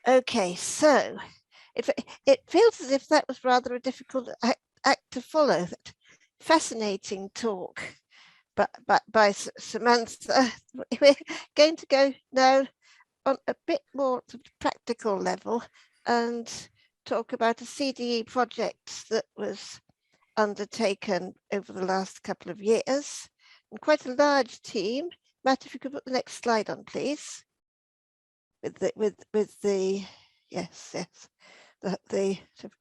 Okay, so it feels as if that was rather a difficult act to follow. That fascinating talk, but by Samantha. We're going to go now on a bit more practical level and talk about a CDE project that was undertaken over the last couple of years, and quite a large team. Matt, if you could put the next slide on, please. With the yes, the sort of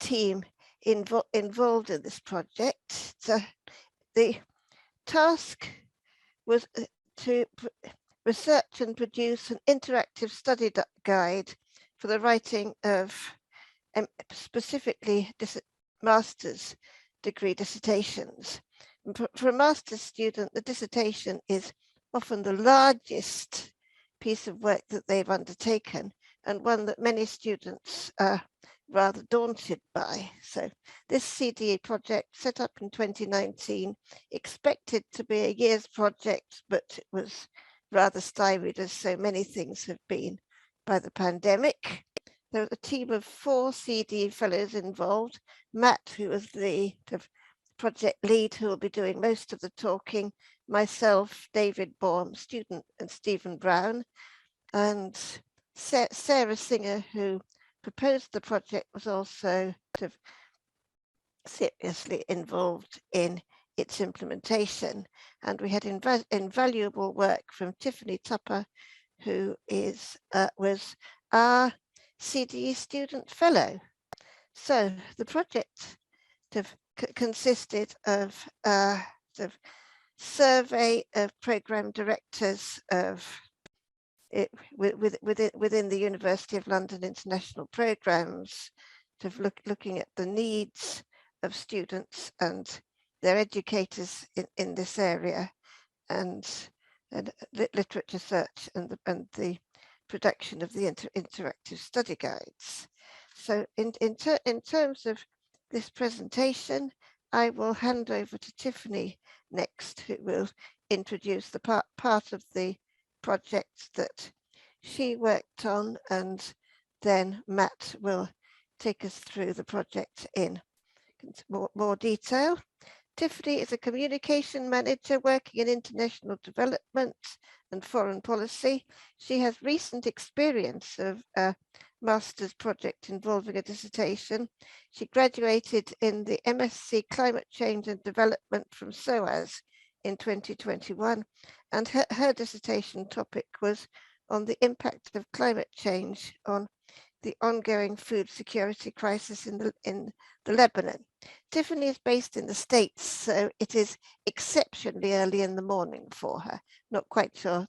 team involved in this project. So the task was to research and produce an interactive study guide for the writing of specifically master's degree dissertations. For a master's student, the dissertation is often the largest piece of work that they've undertaken, and one that many students are rather daunted by. So this CDE project, set up in 2019, expected to be a year's project, but it was rather stymied, as so many things have been, by the pandemic. There was a team of 4 CDE fellows involved. Matt, who was the project lead, who will be doing most of the talking, myself, David Baum, student, and Stephen Brown, and Sarah Singer, who proposed the project, was also sort of seriously involved in its implementation. And we had invaluable work from Tiffany Tupper, who was our CDE student fellow. So the project consisted of a survey of program directors of within the University of London international programs, looking at the needs of students and their educators in this area, and literature search and the production of the interactive study guides. So in terms of this presentation, I will hand over to Tiffany next, who will introduce the part of the project that she worked on, and then Matt will take us through the project in more detail. Tiffany is a communication manager working in international development and foreign policy. She has recent experience of a master's project involving a dissertation. She graduated in the MSc Climate Change and Development from SOAS in 2021, and her dissertation topic was on the impact of climate change on the ongoing food security crisis in the Lebanon. Tiffany is based in the States, so it is exceptionally early in the morning for her, not quite sure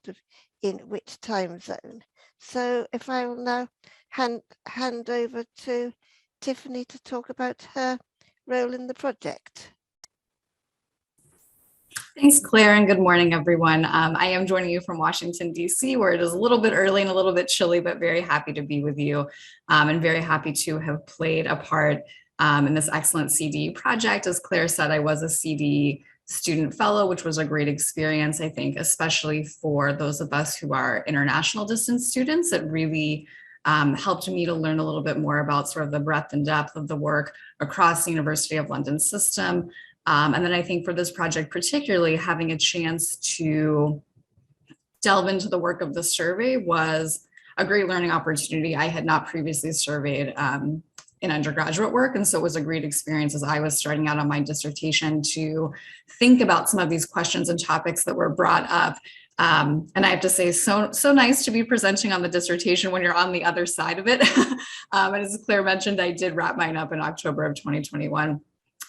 in which time zone. So if I will now hand over to Tiffany to talk about her role in the project. Thanks, Claire, and good morning, everyone. I am joining you from Washington, D.C., where it is a little bit early and a little bit chilly, but very happy to be with you, and very happy to have played a part in this excellent CDE project. As Claire said, I was a CDE student fellow, which was a great experience, I think, especially for those of us who are international distance students. It really helped me to learn a little bit more about sort of the breadth and depth of the work across the University of London system. And then I think for this project, particularly having a chance to delve into the work of the survey was a great learning opportunity. I had not previously surveyed in undergraduate work, and so it was a great experience as I was starting out on my dissertation to think about some of these questions and topics that were brought up. And I have to say, so nice to be presenting on the dissertation when you're on the other side of it. And as Claire mentioned, I did wrap mine up in October of 2021.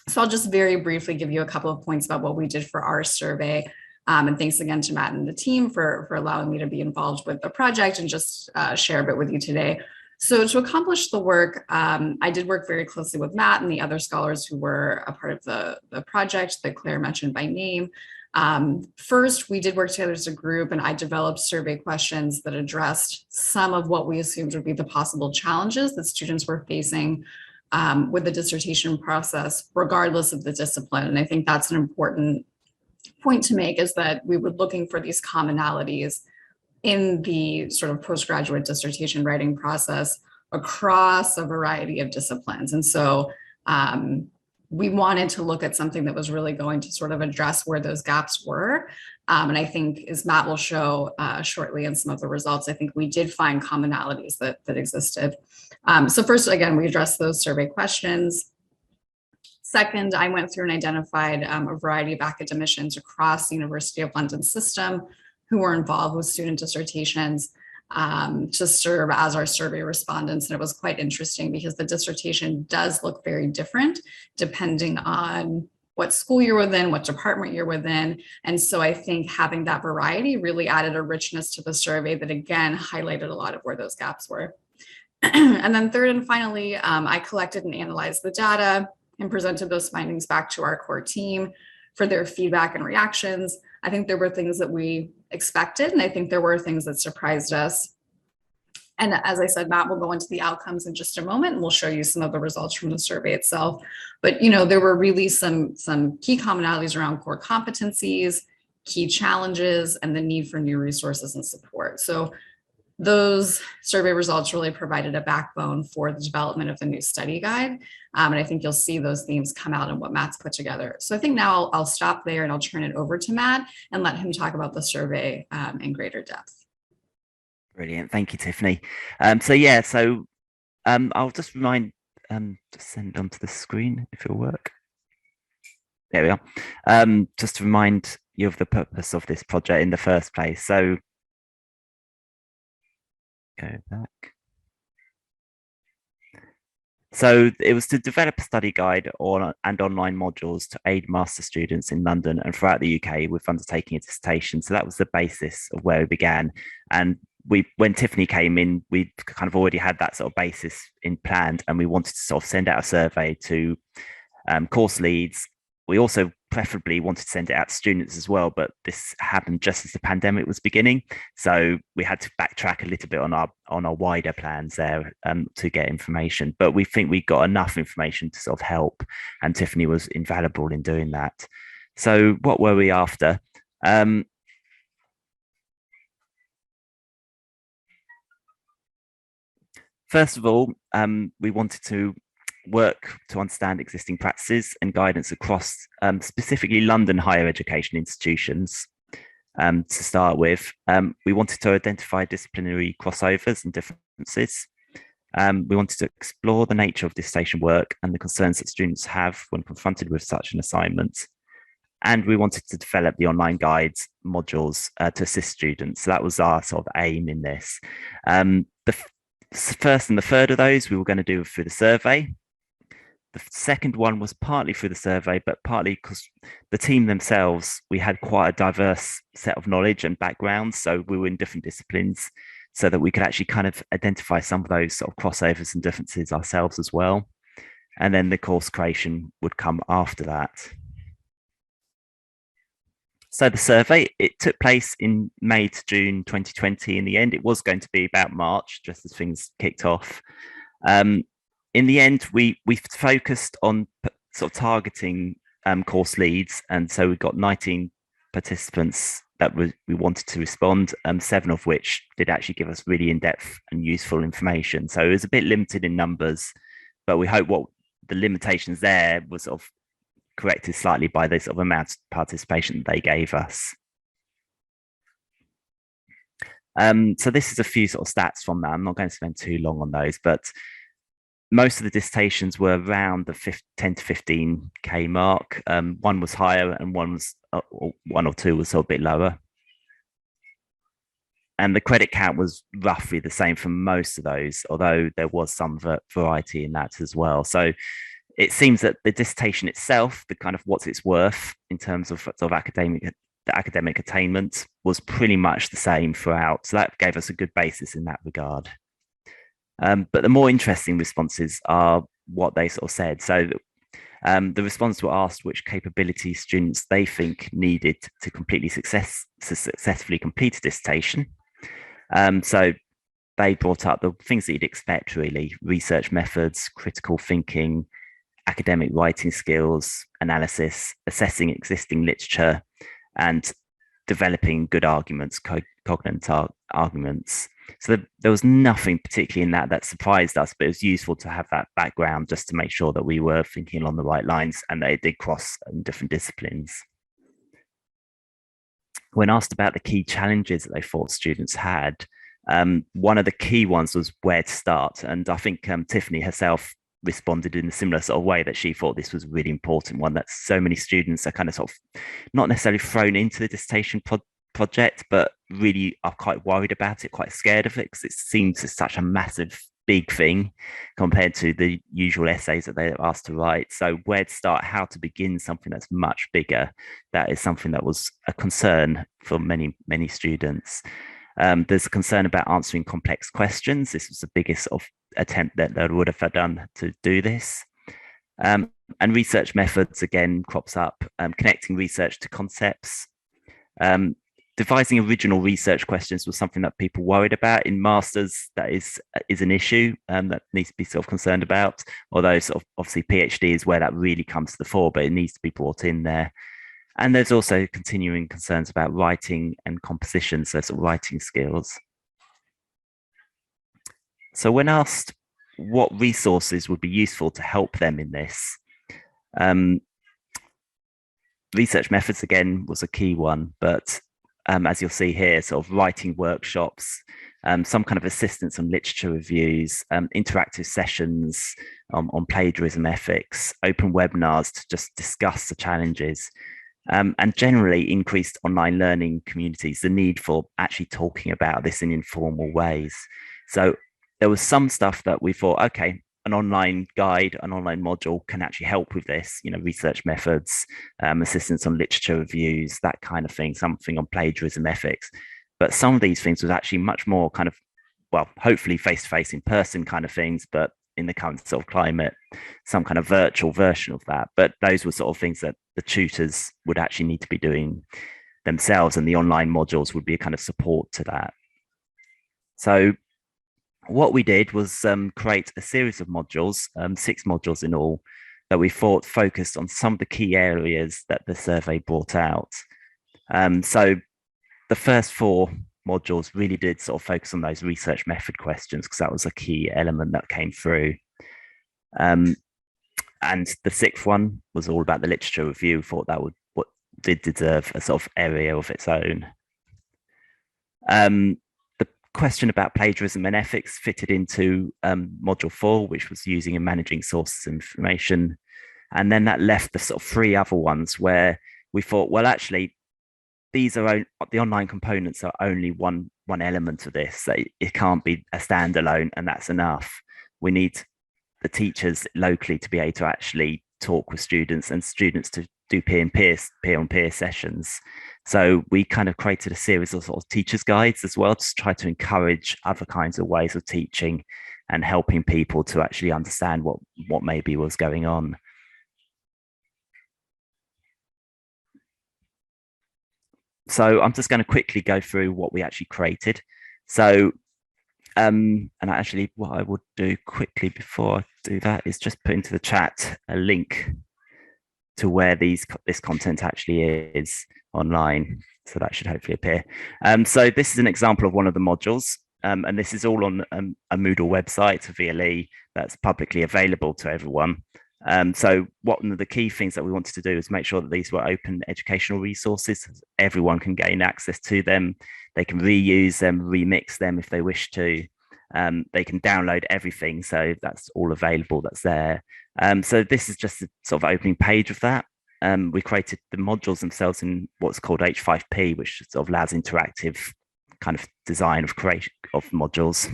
So I'll just very briefly give you a couple of points about what we did for our survey. And thanks again to Matt and the team for allowing me to be involved with the project and just share a bit with you today. So to accomplish the work, I did work very closely with Matt and the other scholars who were a part of the project that Claire mentioned by name. First, we did work together as a group, and I developed survey questions that addressed some of what we assumed would be the possible challenges that students were facing with the dissertation process, regardless of the discipline. And I think that's an important point to make, is that we were looking for these commonalities in the sort of postgraduate dissertation writing process across a variety of disciplines. And so we wanted to look at something that was really going to sort of address where those gaps were. And I think, as Matt will show shortly in some of the results, I think we did find commonalities that existed. So first, again, we addressed those survey questions. Second, I went through and identified a variety of academicians across the University of London system who were involved with student dissertations to serve as our survey respondents. And it was quite interesting because the dissertation does look very different depending on what school you're within, what department you're within. And so I think having that variety really added a richness to the survey that, again, highlighted a lot of where those gaps were. And then third and finally, I collected and analyzed the data and presented those findings back to our core team for their feedback and reactions. I think there were things that we expected, and I think there were things that surprised us. And as I said, Matt will go into the outcomes in just a moment, and we'll show you some of the results from the survey itself. But there were really some key commonalities around core competencies, key challenges, and the need for new resources and support. So those survey results really provided a backbone for the development of the new study guide. And I think you'll see those themes come out in what Matt's put together. So I think now I'll stop there and I'll turn it over to Matt and let him talk about the survey in greater depth. Brilliant. Thank you, Tiffany. I'll just remind, just send it onto the screen if it'll work. There we are. Just to remind you of the purpose of this project in the first place. So go back. So it was to develop a study guide and online modules to aid master students in London and throughout the UK with undertaking a dissertation. So that was the basis of where we began. And when Tiffany came in, we kind of already had that sort of basis in planned, and we wanted to sort of send out a survey to course leads. We also preferably wanted to send it out to students as well, but this happened just as the pandemic was beginning. So we had to backtrack a little bit on our wider plans there to get information. But we think we got enough information to sort of help, and Tiffany was invaluable in doing that. So what were we after? First of all, we wanted to work to understand existing practices and guidance across specifically London higher education institutions. To start with, we wanted to identify disciplinary crossovers and differences. We wanted to explore the nature of dissertation work and the concerns that students have when confronted with such an assignment. And we wanted to develop the online guides modules to assist students. So that was our sort of aim in this. The first and the third of those we were going to do through the survey. The second one was partly through the survey, but partly because the team themselves, we had quite a diverse set of knowledge and backgrounds. So we were in different disciplines so that we could actually kind of identify some of those sort of crossovers and differences ourselves as well. And then the course creation would come after that. So the survey, it took place in May to June 2020. In the end, it was going to be about March, just as things kicked off. In the end, we focused on sort of targeting course leads. And so we got 19 participants that we wanted to respond, 7 of which did actually give us really in-depth and useful information. So it was a bit limited in numbers, but we hope what the limitations there was sort of corrected slightly by the sort of amount of participation that they gave us. So this is a few sort of stats from that. I'm not going to spend too long on those, but most of the dissertations were around the 10 to 15K mark. One was higher and one or two was sort of a bit lower. And the credit count was roughly the same for most of those, although there was some variety in that as well. So it seems that the dissertation itself, the kind of what's its worth in terms of sort of academic attainment, was pretty much the same throughout. So that gave us a good basis in that regard. But the more interesting responses are what they sort of said. So the respondents were asked which capabilities students they think needed to completely successfully complete a dissertation. So they brought up the things that you'd expect, really: research methods, critical thinking, academic writing skills, analysis, assessing existing literature, and developing good arguments, cognate arguments. So there was nothing particularly in that surprised us, but it was useful to have that background just to make sure that we were thinking along the right lines and that it did cross different disciplines. When asked about the key challenges that they thought students had, one of the key ones was where to start. And I think Tiffany herself responded in a similar sort of way, that she thought this was a really important one, that so many students are kind of sort of not necessarily thrown into the dissertation project, but really are quite worried about it, quite scared of it, because it seems it's such a massive, big thing compared to the usual essays that they're asked to write. So where to start, how to begin something that's much bigger, that is something that was a concern for many, many students. There's a concern about answering complex questions. This was the biggest sort of attempt that they would have done to do this. And research methods again crops up, connecting research to concepts. Devising original research questions was something that people worried about. In masters, that is an issue that needs to be sort of concerned about, although sort of obviously PhD is where that really comes to the fore, but it needs to be brought in there. And there's also continuing concerns about writing and composition, so sort of writing skills. So when asked what resources would be useful to help them in this, research methods again was a key one, but as you'll see here, sort of writing workshops, some kind of assistance on literature reviews, interactive sessions on plagiarism ethics, open webinars to just discuss the challenges, and generally increased online learning communities, the need for actually talking about this in informal ways. So there was some stuff that we thought, okay, an online guide, an online module can actually help with this, research methods, assistance on literature reviews, that kind of thing, something on plagiarism ethics. But some of these things was actually much more kind of, well, hopefully face-to-face in person kind of things, but in the current sort of climate, some kind of virtual version of that. But those were sort of things that the tutors would actually need to be doing themselves, and the online modules would be a kind of support to that. So what we did was create a series of modules, 6 modules in all, that we thought focused on some of the key areas that the survey brought out. So the first 4 modules really did sort of focus on those research method questions, because that was a key element that came through. And the 6th one was all about the literature review. Thought that did deserve a sort of area of its own. The question about plagiarism and ethics fitted into module 4, which was using and managing sources of information. And then that left the sort of 3 other ones where we thought, well, actually, these are the online components are only one element of this. So it can't be a standalone, and that's enough. We need the teachers locally to be able to actually talk with students, and students to do peer-on-peer sessions. So we kind of created a series of sort of teachers' guides as well, to try to encourage other kinds of ways of teaching and helping people to actually understand what maybe was going on. So I'm just going to quickly go through what we actually created. So, and actually what I would do quickly before I do that is just put into the chat a link to where this content actually is online. So that should hopefully appear. So this is an example of one of the modules. And this is all on a Moodle website, a VLE, that's publicly available to everyone. So one of the key things that we wanted to do is make sure that these were open educational resources. Everyone can gain access to them. They can reuse them, remix them if they wish to. They can download everything. So that's all available, that's there. So this is just a sort of opening page of that. We created the modules themselves in what's called H5P, which sort of allows interactive kind of design of creation of modules.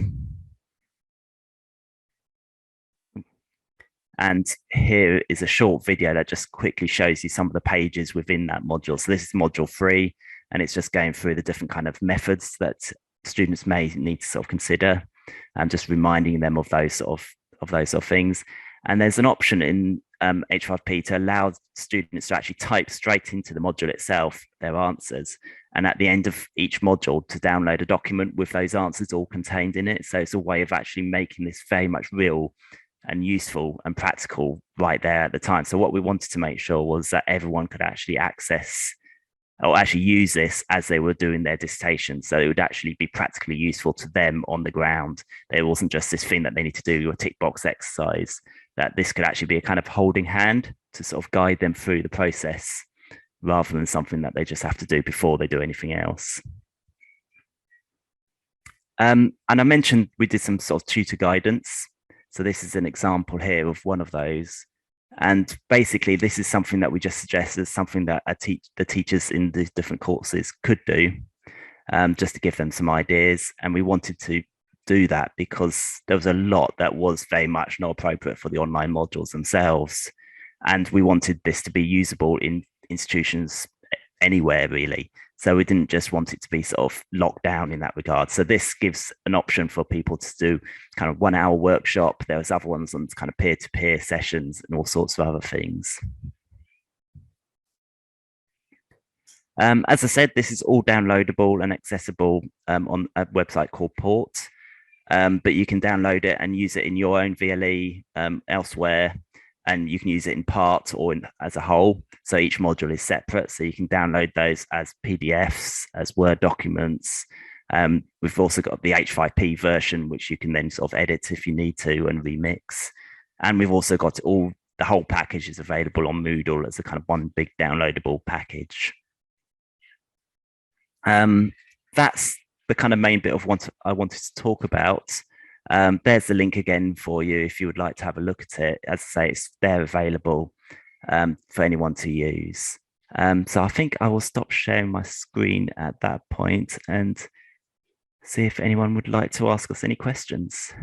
And here is a short video that just quickly shows you some of the pages within that module. So this is module 3, and it's just going through the different kind of methods that students may need to sort of consider, and just reminding them of those sort of things. And there's an option in H5P to allow students to actually type straight into the module itself their answers, and at the end of each module to download a document with those answers all contained in it. So it's a way of actually making this very much real and useful and practical right there at the time. So what we wanted to make sure was that everyone could actually access or actually use this as they were doing their dissertation. So it would actually be practically useful to them on the ground. There wasn't just this thing that they need to do, a tick box exercise, that this could actually be a kind of holding hand to sort of guide them through the process rather than something that they just have to do before they do anything else. And I mentioned we did some sort of tutor guidance. So this is an example here of one of those. And basically, this is something that we just suggest as something that the teachers in the different courses could do, just to give them some ideas. And we wanted to do that because there was a lot that was very much not appropriate for the online modules themselves. And we wanted this to be usable in institutions anywhere, really. So we didn't just want it to be sort of locked down in that regard. So this gives an option for people to do kind of 1 hour workshop. There was other ones on kind of peer-to-peer sessions and all sorts of other things. As I said, this is all downloadable and accessible on a website called Port. But you can download it and use it in your own VLE elsewhere. And you can use it in part or as a whole. So each module is separate. So you can download those as PDFs, as Word documents. We've also got the H5P version, which you can then sort of edit if you need to and remix. And we've also got the whole package is available on Moodle as a kind of one big downloadable package. That's the kind of main bit of what I wanted to talk about. There's the link again for you if you would like to have a look at it. As I say, it's there available for anyone to use. So I think I will stop sharing my screen at that point and see if anyone would like to ask us any questions.